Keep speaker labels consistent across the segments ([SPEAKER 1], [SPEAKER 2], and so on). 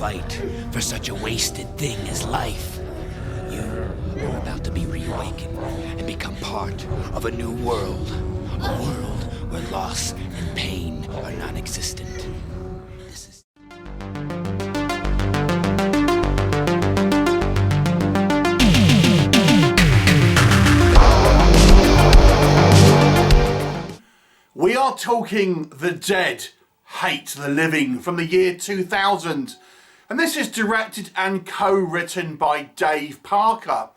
[SPEAKER 1] fight for such a wasted thing as life. You are about to be reawakened and become part of a new world. A world where loss and pain are non-existent. This is...
[SPEAKER 2] We are talking The Dead Hate the Living from the year 2000. And this is directed and co-written by Dave Parker.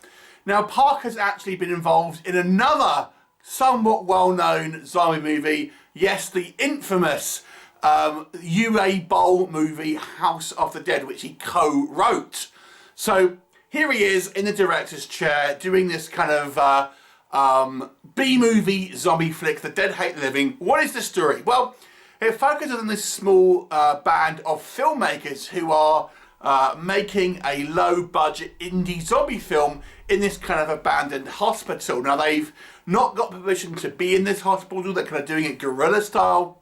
[SPEAKER 2] Now, Parker's actually been involved in another somewhat well-known zombie movie. Yes, the infamous UA Bowl movie, House of the Dead, which he co-wrote. So here he is in the director's chair doing this kind of B-movie zombie flick, The Dead Hate the Living. What is the story? Well, it focuses on this small band of filmmakers who are making a low-budget indie zombie film in this kind of abandoned hospital. Now, they've not got permission to be in this hospital. They're kind of doing it guerrilla style.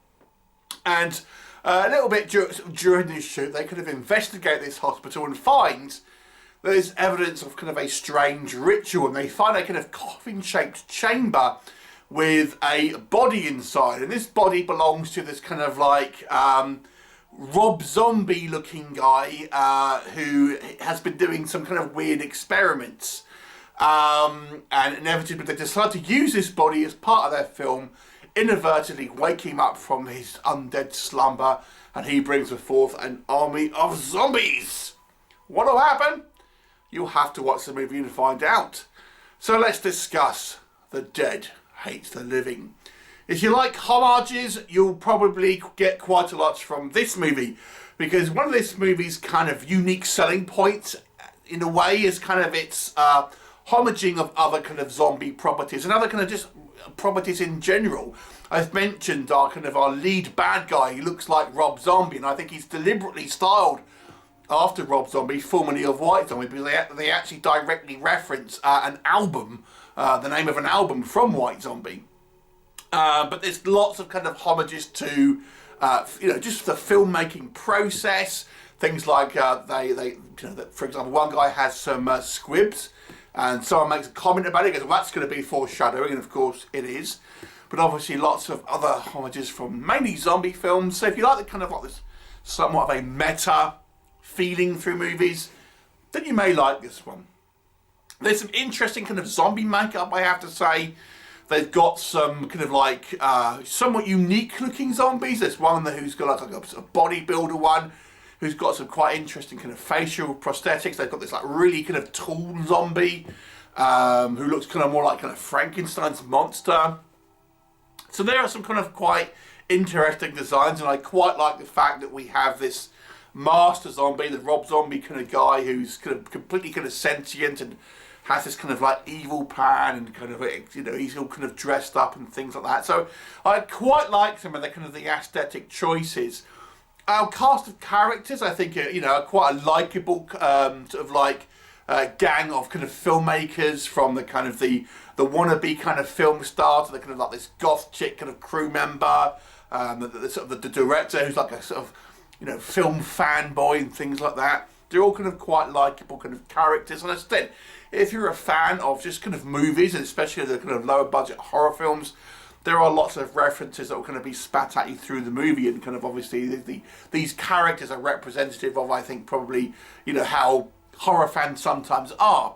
[SPEAKER 2] And a little bit during this shoot, they kind of investigate this hospital and find there's evidence of kind of a strange ritual. And they find a kind of coffin-shaped chamber with a body inside, and this body belongs to this kind of like Rob Zombie looking guy who has been doing some kind of weird experiments, and inevitably they decide to use this body as part of their film, inadvertently wake him up from his undead slumber, and he brings forth an army of zombies. What'll happen? You'll have to watch the movie and find out. So let's discuss The Dead Hate the Living. If you like homages, you'll probably get quite a lot from this movie, because one of this movie's kind of unique selling points in a way is kind of its homaging of other kind of zombie properties and other kind of just properties in general. I've mentioned our lead bad guy. He looks like Rob Zombie, and I think he's deliberately styled after Rob Zombie, formerly of White Zombie, because they actually directly reference an album, the name of an album from White Zombie. But there's lots of kind of homages to, just the filmmaking process. Things like for example, one guy has some squibs, and someone makes a comment about it. Goes, well, that's going to be foreshadowing, and of course it is. But obviously, lots of other homages from mainly zombie films. So if you like the kind of like this somewhat of a meta feeling through movies, then you may like this one. There's some interesting kind of zombie makeup, I have to say. They've got some kind of like somewhat unique looking zombies. There's one who's got like a bodybuilder one who's got some quite interesting kind of facial prosthetics. They've got this like really kind of tall zombie who looks kind of more like kind of Frankenstein's monster. So there are some kind of quite interesting designs, and I quite like the fact that we have this master zombie, the Rob Zombie kind of guy who's kind of completely kind of sentient and has this kind of like evil plan, and kind of, he's all kind of dressed up and things like that. So I quite like some of the kind of the aesthetic choices. Our cast of characters, I think, are quite a likeable sort of like gang of kind of filmmakers, from the kind of the wannabe kind of film star to the kind of like this goth chick kind of crew member, the director who's like a sort of film fanboy and things like that. They're all kind of quite likeable kind of characters. And as I said, if you're a fan of just kind of movies, and especially the kind of lower budget horror films, there are lots of references that will kind of be spat at you through the movie, and kind of obviously these characters are representative of, I think, probably, how horror fans sometimes are.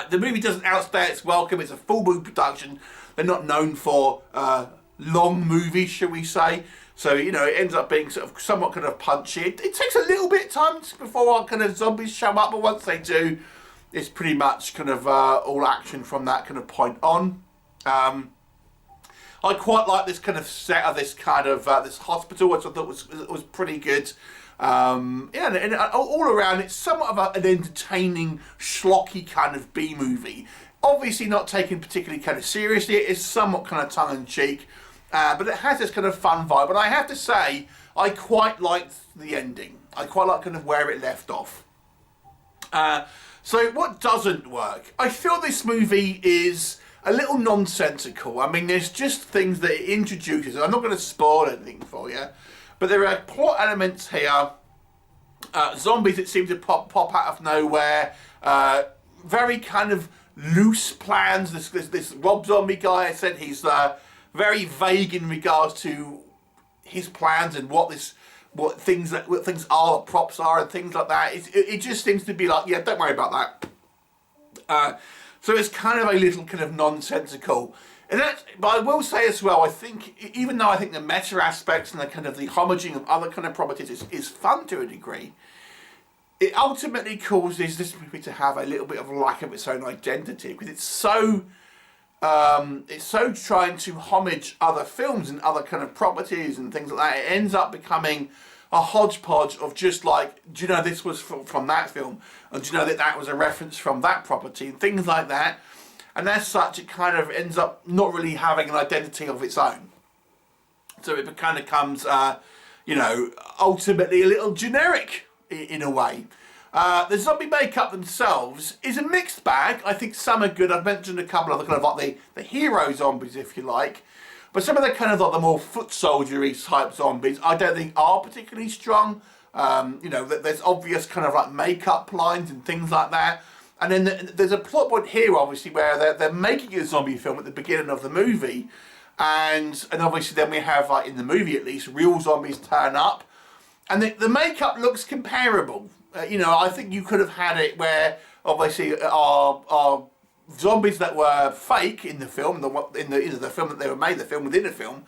[SPEAKER 2] The movie doesn't outstay its welcome. It's a full movie production. They're not known for long movies, shall we say. So, it ends up being sort of somewhat kind of punchy. It takes a little bit of time before our kind of zombies show up, but once they do, it's pretty much kind of all action from that kind of point on. I quite like this kind of set of this kind of this hospital, which I thought was pretty good. And all around, it's somewhat of an entertaining, schlocky kind of B-movie. Obviously not taken particularly kind of seriously. It is somewhat kind of tongue-in-cheek. But it has this kind of fun vibe, and I have to say, I quite liked the ending. I quite like kind of where it left off. So what doesn't work? I feel this movie is a little nonsensical. I mean, there's just things that it introduces, and I'm not going to spoil anything for you, but there are plot elements here zombies that seem to pop out of nowhere. Very kind of loose plans. This Rob Zombie guy, I said he's very vague in regards to his plans and what things are, what props are, and things like that. It just seems to be like, yeah, don't worry about that. So it's kind of a little kind of nonsensical. But I will say as well, I think, even though I think the meta aspects and the kind of the homaging of other kind of properties is fun to a degree, it ultimately causes this movie to have a little bit of a lack of its own identity, because it's so trying to homage other films and other kind of properties and things like that. It ends up becoming a hodgepodge of just like, do you know this was from that film, and do you know that was a reference from that property, and things like that. And as such, it kind of ends up not really having an identity of its own. So it kind of becomes, ultimately a little generic in a way. The zombie makeup themselves is a mixed bag. I think some are good. I've mentioned a couple of the kind of like the hero zombies, if you like. But some of the kind of like the more foot soldier-y type zombies, I don't think are particularly strong. There's obvious kind of like makeup lines and things like that. And then there's a plot point here, obviously, where they're making a zombie film at the beginning of the movie. And obviously then we have, like in the movie at least, real zombies turn up. And the makeup looks comparable. I think you could have had it where, obviously, our zombies that were fake in the film, the film that they were made, the film within a film,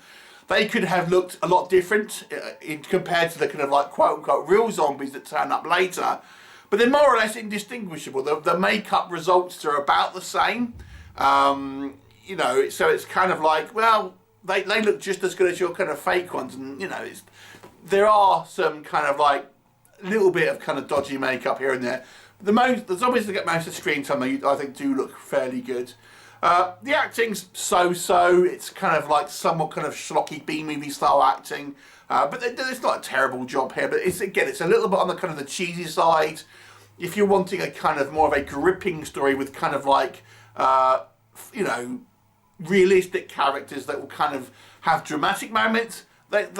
[SPEAKER 2] they could have looked a lot different compared to the kind of like quote-unquote real zombies that turn up later. But they're more or less indistinguishable. The makeup results are about the same. So it's kind of like, well, they look just as good as your kind of fake ones. And, there are some kind of like little bit of kind of dodgy makeup here and there. The zombies that get most of the screen time, I think, do look fairly good. The acting's so-so. It's kind of like somewhat kind of schlocky B-movie style acting. But it's not a terrible job here. But it's a little bit on the kind of the cheesy side. If you're wanting a kind of more of a gripping story with kind of like, realistic characters that will kind of have dramatic moments, that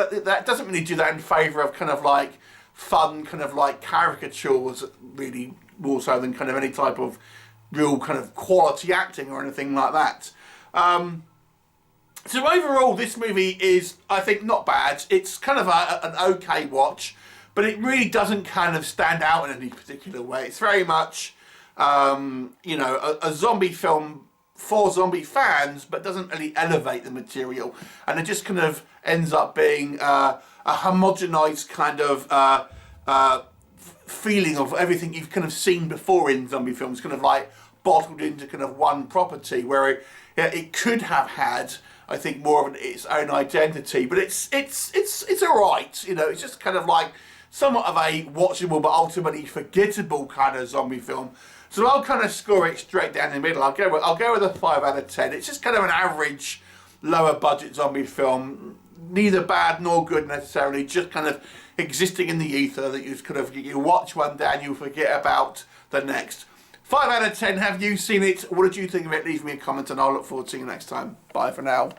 [SPEAKER 2] doesn't really do that in favour of kind of like fun kind of like caricatures, really more so than kind of any type of real kind of quality acting or anything like that. So overall, this movie is, I think, not bad. It's kind of an okay watch, but it really doesn't kind of stand out in any particular way. It's very much, a zombie film for zombie fans, but doesn't really elevate the material. And it just kind of ends up being a homogenized kind of feeling of everything you've kind of seen before in zombie films, kind of like bottled into kind of one property, where it could have had, I think, more of its own identity. But it's alright, it's just kind of like somewhat of a watchable but ultimately forgettable kind of zombie film. So I'll kind of score it straight down the middle. I'll go with a 5 out of 10. It's just kind of an average, lower budget zombie film. Neither bad nor good necessarily, just kind of existing in the ether that you watch one day and you forget about the next. 5 out of 10. Have you seen it? What did you think of it? Leave me a comment and I'll look forward to seeing you next time. Bye for now.